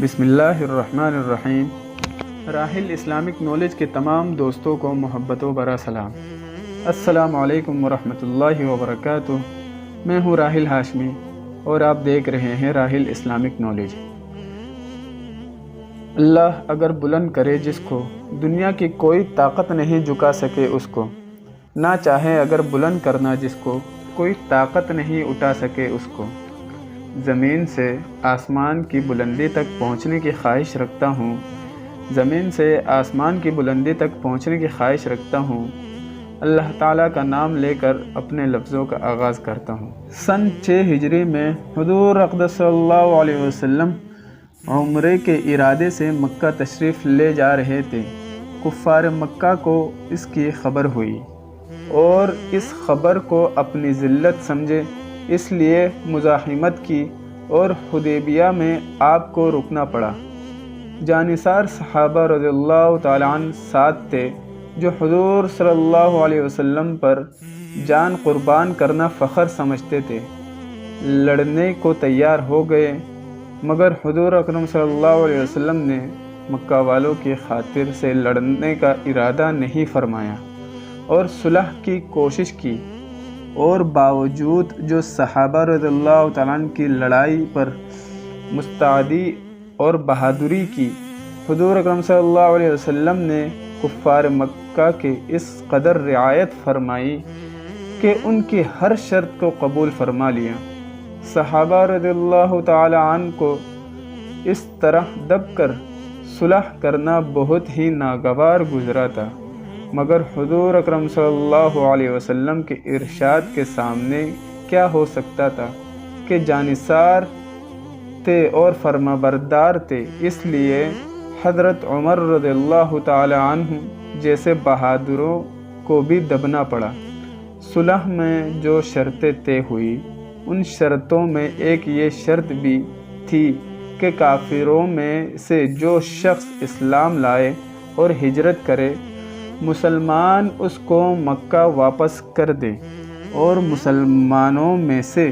بسم اللہ الرحمن الرحیم۔ راحل اسلامک نالج کے تمام دوستوں کو محبت و برا سلام۔ السلام علیکم ورحمۃ اللہ وبرکاتہ۔ میں ہوں راحل ہاشمی اور آپ دیکھ رہے ہیں راحل اسلامک نالج۔ اللہ اگر بلند کرے جس کو، دنیا کی کوئی طاقت نہیں جھکا سکے اس کو، نہ چاہے اگر بلند کرنا جس کو، کوئی طاقت نہیں اٹھا سکے اس کو۔ زمین سے آسمان کی بلندی تک پہنچنے کی خواہش رکھتا ہوں، زمین سے آسمان کی بلندی تک پہنچنے کی خواہش رکھتا ہوں۔ اللہ تعالیٰ کا نام لے کر اپنے لفظوں کا آغاز کرتا ہوں۔ سن 6 ہجری میں حضور اقدس صلی اللہ علیہ وسلم عمرے کے ارادے سے مکہ تشریف لے جا رہے تھے۔ کفار مکہ کو اس کی خبر ہوئی اور اس خبر کو اپنی ذلت سمجھے، اس لیے مزاحمت کی اور حدیبیہ میں آپ کو رکنا پڑا۔ جانثار صحابہ رضی اللہ تعالیٰ عنہ ساتھ تھے جو حضور صلی اللہ علیہ وسلم پر جان قربان کرنا فخر سمجھتے تھے۔ لڑنے کو تیار ہو گئے، مگر حضور اکرم صلی اللہ علیہ وسلم نے مکہ والوں کی خاطر سے لڑنے کا ارادہ نہیں فرمایا اور صلح کی کوشش کی، اور باوجود جو صحابہ رضی اللہ تعالیٰ عنہ کی لڑائی پر مستعدی اور بہادری کی، حضور اکرم صلی اللہ علیہ وسلم نے کفار مکہ کے اس قدر رعایت فرمائی کہ ان کی ہر شرط کو قبول فرما لیا۔ صحابہ رضی اللہ تعالیٰ عنہ کو اس طرح دب کر صلح کرنا بہت ہی ناگوار گزرا تھا، مگر حضور اکرم صلی اللہ علیہ وسلم کے ارشاد کے سامنے کیا ہو سکتا تھا کہ جانثار تھے اور فرما بردار تھے، اس لیے حضرت عمر رضی اللہ تعالی عنہ جیسے بہادروں کو بھی دبنا پڑا۔ صلح میں جو شرطیں طے ہوئی، ان شرطوں میں ایک یہ شرط بھی تھی کہ کافروں میں سے جو شخص اسلام لائے اور ہجرت کرے، مسلمان اس کو مکہ واپس کر دے، اور مسلمانوں میں سے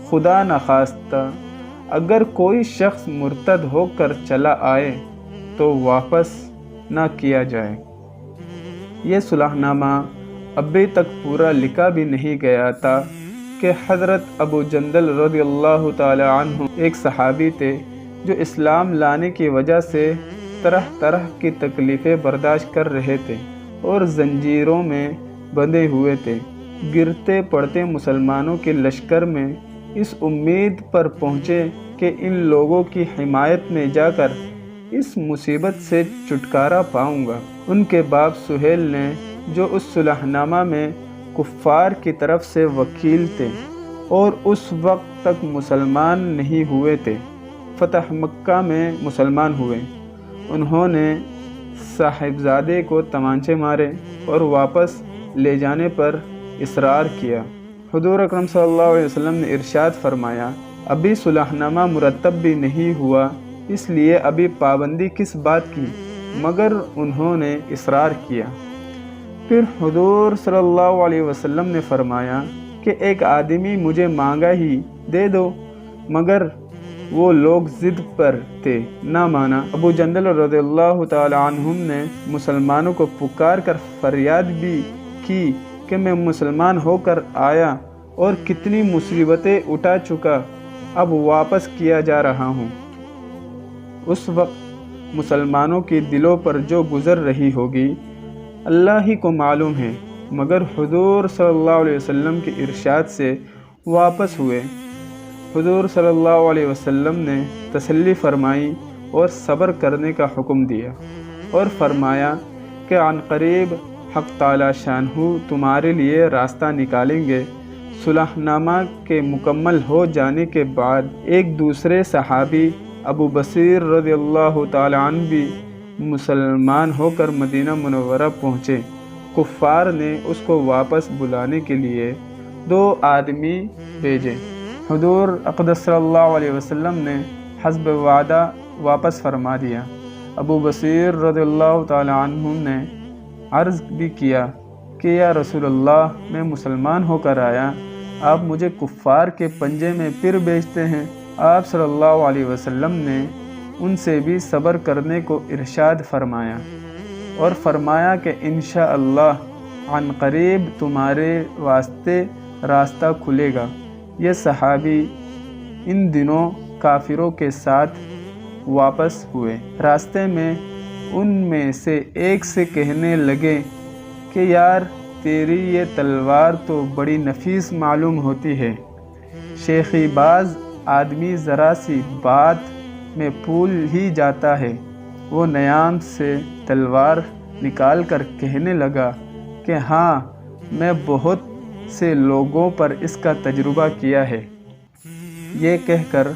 خدا نخواستہ اگر کوئی شخص مرتد ہو کر چلا آئے تو واپس نہ کیا جائے۔ یہ صلح نامہ ابھی تک پورا لکھا بھی نہیں گیا تھا کہ حضرت ابو جندل رضی اللہ تعالی عنہ ایک صحابی تھے جو اسلام لانے کی وجہ سے طرح طرح کی تکلیفیں برداشت کر رہے تھے اور زنجیروں میں بندھے ہوئے تھے۔ گرتے پڑتے مسلمانوں کے لشکر میں اس امید پر پہنچے کہ ان لوگوں کی حمایت میں جا کر اس مصیبت سے چھٹکارا پاؤں گا۔ ان کے باپ سہیل نے، جو اس صلح نامہ میں کفار کی طرف سے وکیل تھے اور اس وقت تک مسلمان نہیں ہوئے تھے، فتح مکہ میں مسلمان ہوئے۔ انہوں نے صاحبزادے کو تمانچے مارے اور واپس لے جانے پر اصرار کیا۔ حضور اکرم صلی اللہ علیہ وسلم نے ارشاد فرمایا، ابھی صلح نامہ مرتب بھی نہیں ہوا، اس لیے ابھی پابندی کس بات کی، مگر انہوں نے اصرار کیا۔ پھر حضور صلی اللہ علیہ وسلم نے فرمایا کہ ایک آدمی مجھے مانگا ہی دے دو، مگر وہ لوگ ضد پر تھے، نہ مانا۔ ابو جندل رضی اللہ تعالی عنہم نے مسلمانوں کو پکار کر فریاد بھی کی کہ میں مسلمان ہو کر آیا اور کتنی مصیبتیں اٹھا چکا، اب واپس کیا جا رہا ہوں۔ اس وقت مسلمانوں کی دلوں پر جو گزر رہی ہوگی اللہ ہی کو معلوم ہے، مگر حضور صلی اللہ علیہ وسلم کے ارشاد سے واپس ہوئے۔ حضور صلی اللہ علیہ وسلم نے تسلی فرمائی اور صبر کرنے کا حکم دیا اور فرمایا کہ عن قریب حق تعالی شانہ تمہارے لیے راستہ نکالیں گے۔ صلح نامہ کے مکمل ہو جانے کے بعد ایک دوسرے صحابی ابو بصیر رضی اللہ تعالی عنہ بھی مسلمان ہو کر مدینہ منورہ پہنچے۔ کفار نے اس کو واپس بلانے کے لیے 2 آدمی بھیجے۔ حضور اقدس صلی اللہ علیہ وسلم نے حسب وعدہ واپس فرما دیا۔ ابو بصیر رضی اللہ تعالی عنہ نے عرض بھی کیا کہ یا رسول اللہ، میں مسلمان ہو کر آیا، آپ مجھے کفار کے پنجے میں پھر بھیجتے ہیں۔ آپ صلی اللہ علیہ وسلم نے ان سے بھی صبر کرنے کو ارشاد فرمایا اور فرمایا کہ انشاءاللہ عن قریب تمہارے واسطے راستہ کھلے گا۔ یہ صحابی ان دنوں کافروں کے ساتھ واپس ہوئے۔ راستے میں ان میں سے ایک سے کہنے لگے کہ یار تیری یہ تلوار تو بڑی نفیس معلوم ہوتی ہے۔ شیخی باز آدمی ذرا سی بات میں پھول ہی جاتا ہے۔ وہ نیام سے تلوار نکال کر کہنے لگا کہ ہاں میں بہت سے لوگوں پر اس کا تجربہ کیا ہے۔ یہ کہہ کر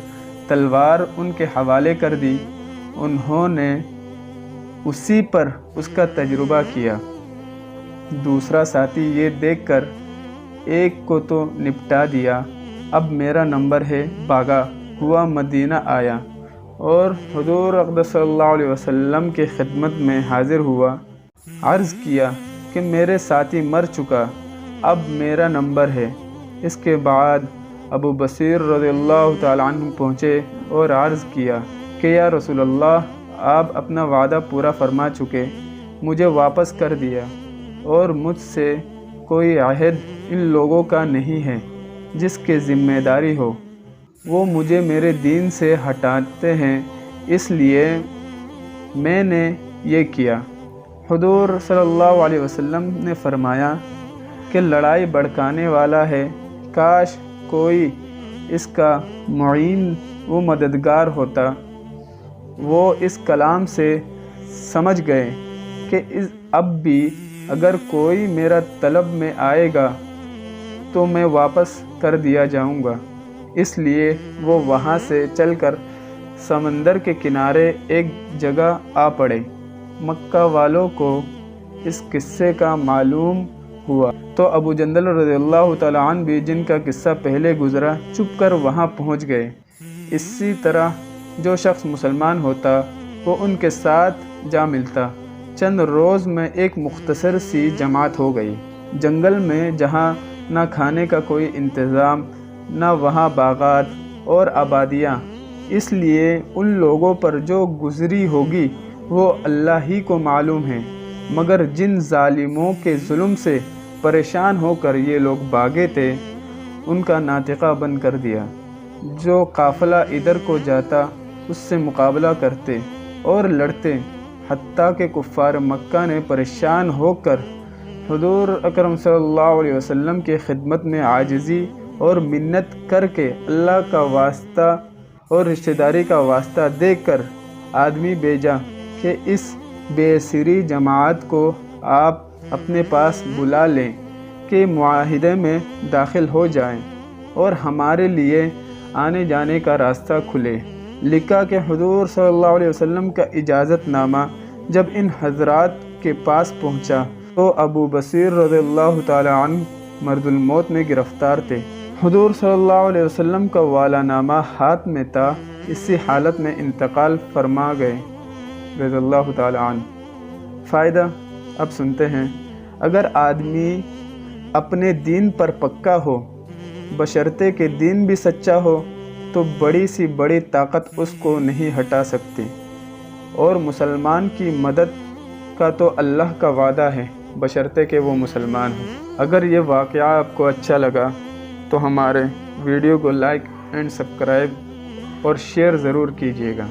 تلوار ان کے حوالے کر دی۔ انہوں نے اسی پر اس کا تجربہ کیا۔ دوسرا ساتھی یہ دیکھ کر ایک کو تو نپٹا دیا، اب میرا نمبر ہے، بھاگا ہوا مدینہ آیا اور حضور اقدس صلی اللہ علیہ وسلم کی خدمت میں حاضر ہوا۔ عرض کیا کہ میرے ساتھی مر چکا، اب میرا نمبر ہے۔ اس کے بعد ابو بصیر رضی اللہ تعالیٰ عنہ پہنچے اور عرض کیا کہ یا رسول اللہ، آپ اپنا وعدہ پورا فرما چکے، مجھے واپس کر دیا اور مجھ سے کوئی عہد ان لوگوں کا نہیں ہے جس کے ذمہ داری ہو۔ وہ مجھے میرے دین سے ہٹاتے ہیں، اس لیے میں نے یہ کیا۔ حضور صلی اللہ علیہ وسلم نے فرمایا کہ لڑائی بھڑکانے والا ہے، کاش کوئی اس کا معین و مددگار ہوتا۔ وہ اس کلام سے سمجھ گئے کہ اب بھی اگر کوئی میرا طلب میں آئے گا تو میں واپس کر دیا جاؤں گا۔ اس لیے وہ وہاں سے چل کر سمندر کے کنارے ایک جگہ آ پڑے۔ مکہ والوں کو اس قصے کا معلوم ہوا تو ابو جندل رضی اللہ تعالیٰ عنہ بھی، جن کا قصہ پہلے گزرا، چھپ کر وہاں پہنچ گئے۔ اسی طرح جو شخص مسلمان ہوتا وہ ان کے ساتھ جا ملتا۔ چند روز میں ایک مختصر سی جماعت ہو گئی۔ جنگل میں جہاں نہ کھانے کا کوئی انتظام، نہ وہاں باغات اور آبادیاں، اس لیے ان لوگوں پر جو گزری ہوگی وہ اللہ ہی کو معلوم ہے، مگر جن ظالموں کے ظلم سے پریشان ہو کر یہ لوگ بھاگے تھے ان کا ناطقہ بند کر دیا۔ جو قافلہ ادھر کو جاتا اس سے مقابلہ کرتے اور لڑتے، حتیٰ کہ کفار مکہ نے پریشان ہو کر حضور اکرم صلی اللہ علیہ وسلم کی خدمت میں عاجزی اور منت کر کے اللہ کا واسطہ اور رشتہ داری کا واسطہ دے کر آدمی بھیجا کہ اس بے سری جماعت کو آپ اپنے پاس بلا لیں کہ معاہدے میں داخل ہو جائیں اور ہمارے لیے آنے جانے کا راستہ کھلے۔ لکھا کہ حضور صلی اللہ علیہ وسلم کا اجازت نامہ جب ان حضرات کے پاس پہنچا تو ابو بصیر رضی اللہ تعالی عنہ مرد الموت میں گرفتار تھے۔ حضور صلی اللہ علیہ وسلم کا والا نامہ ہاتھ میں تھا، اسی حالت میں انتقال فرما گئے رضی اللہ تعالی عنہ۔ فائدہ اب سنتے ہیں۔ اگر آدمی اپنے دین پر پکا ہو، بشرطے کہ دین بھی سچا ہو، تو بڑی سی بڑی طاقت اس کو نہیں ہٹا سکتی، اور مسلمان کی مدد کا تو اللہ کا وعدہ ہے بشرطے کہ وہ مسلمان ہو۔ اگر یہ واقعہ آپ کو اچھا لگا تو ہمارے ویڈیو کو لائک اینڈ سبسکرائب اور شیئر ضرور کیجیے گا۔